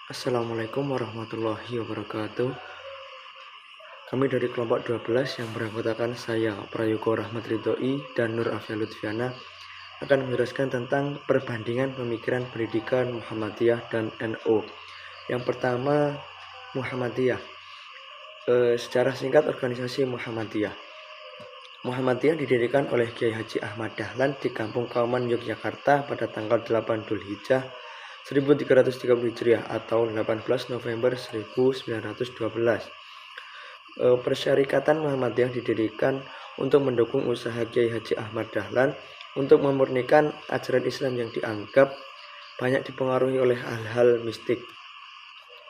Assalamualaikum warahmatullahi wabarakatuh. Kami dari kelompok 12 yang beranggotakan saya, Prayogo Rahmat Ridhoi dan Nur Afia Lutfiana akan menjelaskan tentang perbandingan pemikiran pendidikan Muhammadiyah dan NU. Yang pertama, Muhammadiyah. Secara singkat, organisasi Muhammadiyah. Muhammadiyah didirikan oleh Kiai Haji Ahmad Dahlan di Kampung Kauman, Yogyakarta pada tanggal 8 Dzulhijjah 1330 Hijriah atau 18 November 1912. Persyarikatan Muhammadiyah didirikan untuk mendukung usaha Kiai Haji Ahmad Dahlan untuk memurnikan ajaran Islam yang dianggap banyak dipengaruhi oleh hal-hal mistik.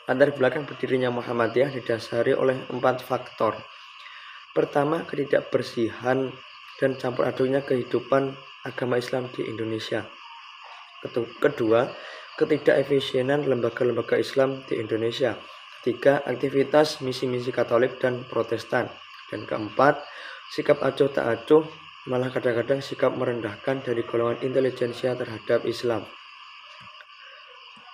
Latar belakang berdirinya Muhammadiyah didasari oleh 4 faktor. Pertama, ketidakbersihan dan campur aduknya kehidupan agama Islam di Indonesia. Kedua, ketidakefisienan lembaga-lembaga Islam di Indonesia. Ketiga, aktivitas misi-misi Katolik dan Protestan. Dan keempat, sikap acuh tak acuh, malah kadang-kadang sikap merendahkan dari golongan intelijensia terhadap Islam.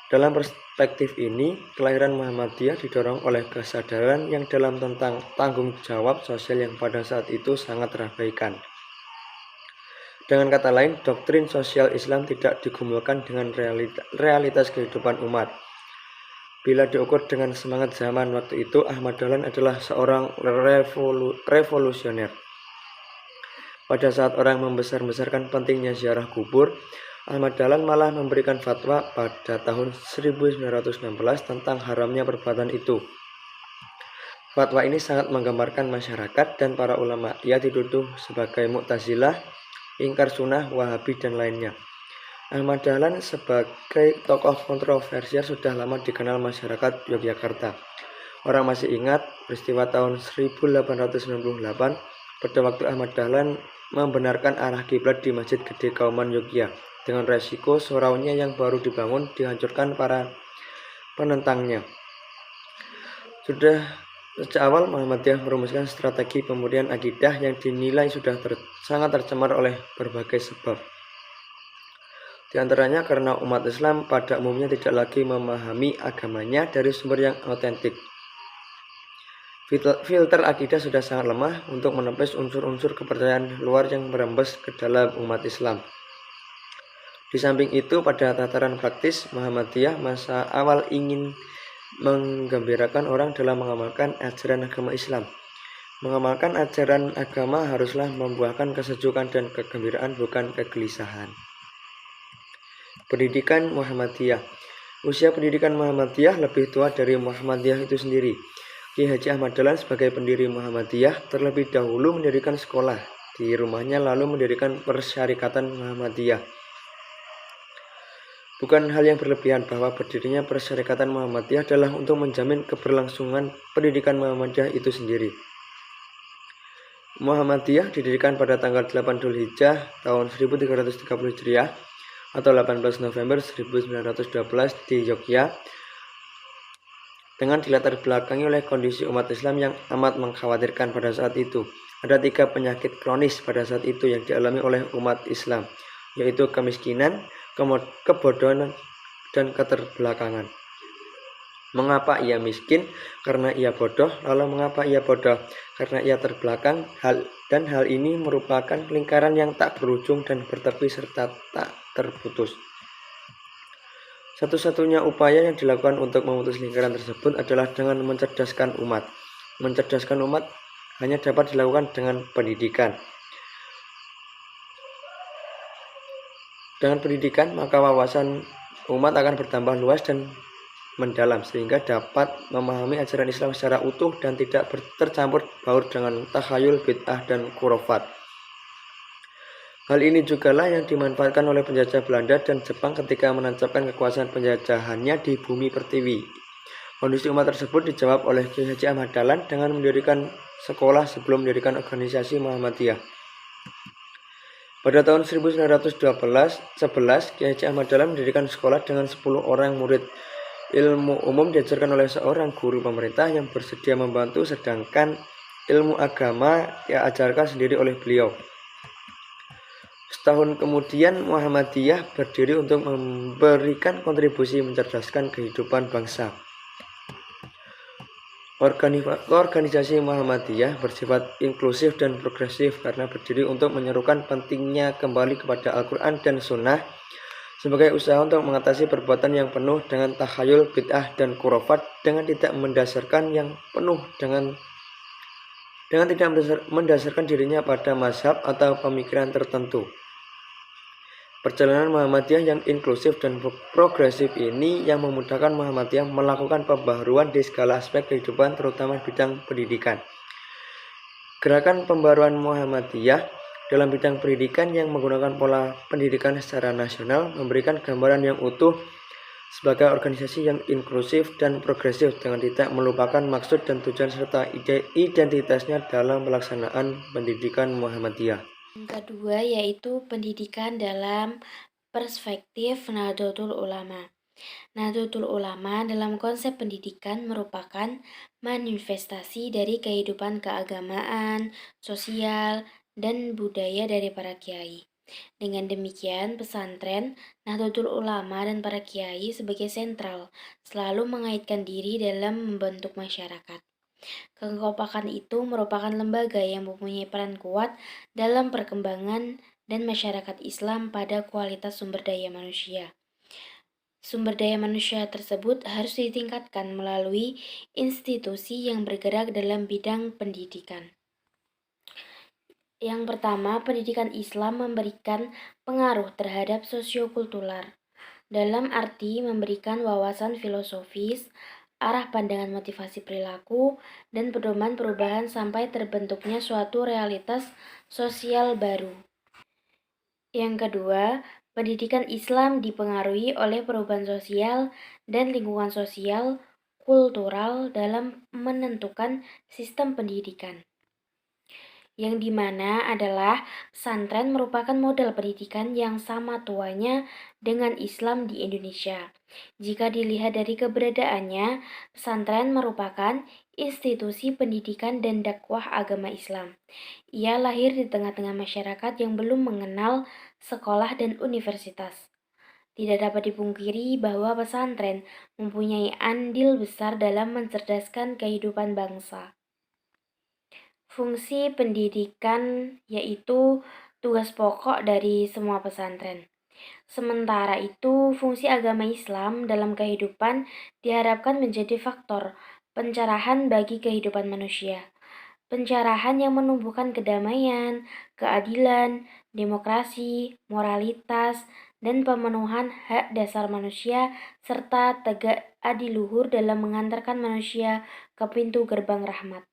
Dalam perspektif ini, kelahiran Muhammadiyah didorong oleh kesadaran yang dalam tentang tanggung jawab sosial yang pada saat itu sangat terabaikan. Dengan kata lain, doktrin sosial Islam tidak digumulkan dengan realitas kehidupan umat. Bila diukur dengan semangat zaman waktu itu, Ahmad Dahlan adalah seorang revolusioner. Pada saat orang membesar-besarkan pentingnya ziarah kubur, Ahmad Dahlan malah memberikan fatwa pada tahun 1916 tentang haramnya perbuatan itu. Fatwa ini sangat menggambarkan masyarakat dan para ulama. Ia dituduh sebagai Mu'tazilah, ingkar sunnah, Wahabi, dan lainnya. Ahmad Dahlan sebagai tokoh kontroversial sudah lama dikenal masyarakat Yogyakarta. Orang masih ingat peristiwa tahun 1898 pada waktu Ahmad Dahlan membenarkan arah kiblat di Masjid Gede Kauman Yogyakarta dengan resiko suraunya yang baru dibangun dihancurkan para penentangnya. Sudah sejak awal Muhammadiyah merumuskan strategi pemurnian akidah yang dinilai sudah sangat tercemar oleh berbagai sebab. Di antaranya karena umat Islam pada umumnya tidak lagi memahami agamanya dari sumber yang otentik. Filter akidah sudah sangat lemah untuk menepis unsur-unsur kepercayaan luar yang merembes ke dalam umat Islam. Di samping itu, pada tataran praktis, Muhammadiyah masa awal ingin menggembirakan orang dalam mengamalkan ajaran agama Islam. Mengamalkan ajaran agama haruslah membuahkan kesejukan dan kegembiraan, bukan kegelisahan. Pendidikan Muhammadiyah. Usia pendidikan Muhammadiyah lebih tua dari Muhammadiyah itu sendiri. Kiai Haji Ahmad Dahlan sebagai pendiri Muhammadiyah terlebih dahulu mendirikan sekolah di rumahnya, lalu mendirikan Persyarikatan Muhammadiyah. Bukan hal yang berlebihan bahwa berdirinya Persyarikatan Muhammadiyah adalah untuk menjamin keberlangsungan pendidikan Muhammadiyah itu sendiri. Muhammadiyah didirikan pada tanggal 8 Dzulhijjah tahun 1330 Hijriah atau 18 November 1912 di Yogyakarta dengan dilatar belakangi oleh kondisi umat Islam yang amat mengkhawatirkan pada saat itu. Ada 3 penyakit kronis pada saat itu yang dialami oleh umat Islam, yaitu kemiskinan, kebodohan, dan keterbelakangan. Mengapa ia miskin? Karena ia bodoh. Lalu mengapa ia bodoh? Karena ia terbelakang. Hal ini merupakan lingkaran yang tak berujung dan bertepi serta tak terputus. Satu-satunya upaya yang dilakukan untuk memutus lingkaran tersebut adalah dengan mencerdaskan umat. Mencerdaskan umat hanya dapat dilakukan dengan pendidikan. Dengan pendidikan, maka wawasan umat akan bertambah luas dan mendalam sehingga dapat memahami ajaran Islam secara utuh dan tidak tercampur baur dengan takhayul, bid'ah, dan khurafat. Hal ini jugalah yang dimanfaatkan oleh penjajah Belanda dan Jepang ketika menancapkan kekuasaan penjajahannya di bumi pertiwi. Kondisi umat tersebut dijawab oleh Kiai Haji Ahmad Dahlan dengan mendirikan sekolah sebelum mendirikan organisasi Muhammadiyah. Pada tahun 1911, Kiai Haji Ahmad Dahlan mendirikan sekolah dengan 10 orang murid. Ilmu umum diajarkan oleh seorang guru pemerintah yang bersedia membantu, sedangkan ilmu agama ia ajarkan sendiri oleh beliau. Setahun kemudian Muhammadiyah berdiri untuk memberikan kontribusi mencerdaskan kehidupan bangsa. Organisasi Muhammadiyah bersifat inklusif dan progresif karena berdiri untuk menyerukan pentingnya kembali kepada Al-Quran dan Sunnah sebagai usaha untuk mengatasi perbuatan yang penuh dengan takhayul, bid'ah, dan khurafat dengan tidak mendasarkan dirinya pada mazhab atau pemikiran tertentu. Perjalanan Muhammadiyah yang inklusif dan progresif ini yang memudahkan Muhammadiyah melakukan pembaharuan di segala aspek kehidupan, terutama bidang pendidikan. Gerakan pembaruan Muhammadiyah dalam bidang pendidikan yang menggunakan pola pendidikan secara nasional memberikan gambaran yang utuh sebagai organisasi yang inklusif dan progresif dengan tidak melupakan maksud dan tujuan serta identitasnya dalam pelaksanaan pendidikan Muhammadiyah. Yang kedua yaitu pendidikan dalam perspektif Nahdlatul Ulama. Nahdlatul Ulama dalam konsep pendidikan merupakan manifestasi dari kehidupan keagamaan, sosial, dan budaya dari para kiai. Dengan demikian, pesantren, Nahdlatul Ulama, dan para kiai sebagai sentral selalu mengaitkan diri dalam membentuk masyarakat. Kekompakan itu merupakan lembaga yang mempunyai peran kuat dalam perkembangan dan masyarakat Islam pada kualitas sumber daya manusia. Sumber daya manusia tersebut harus ditingkatkan melalui institusi yang bergerak dalam bidang pendidikan. Yang pertama, pendidikan Islam memberikan pengaruh terhadap sosiokultural, dalam arti memberikan wawasan filosofis, arah pandangan motivasi perilaku, dan pedoman perubahan sampai terbentuknya suatu realitas sosial baru. Yang kedua, pendidikan Islam dipengaruhi oleh perubahan sosial dan lingkungan sosial kultural dalam menentukan sistem pendidikan, yang dimana adalah pesantren merupakan model pendidikan yang sama tuanya dengan Islam di Indonesia. Jika dilihat dari keberadaannya, pesantren merupakan institusi pendidikan dan dakwah agama Islam. Ia lahir di tengah-tengah masyarakat yang belum mengenal sekolah dan universitas. Tidak dapat dipungkiri bahwa pesantren mempunyai andil besar dalam mencerdaskan kehidupan bangsa. Fungsi pendidikan yaitu tugas pokok dari semua pesantren. Sementara itu, fungsi agama Islam dalam kehidupan diharapkan menjadi faktor pencerahan bagi kehidupan manusia. Pencerahan yang menumbuhkan kedamaian, keadilan, demokrasi, moralitas, dan pemenuhan hak dasar manusia, serta tegak adiluhur dalam mengantarkan manusia ke pintu gerbang rahmat.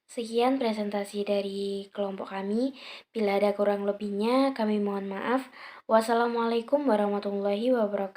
Sekian presentasi dari kelompok kami. Bila ada kurang lebihnya, kami mohon maaf. Wassalamualaikum warahmatullahi wabarakatuh.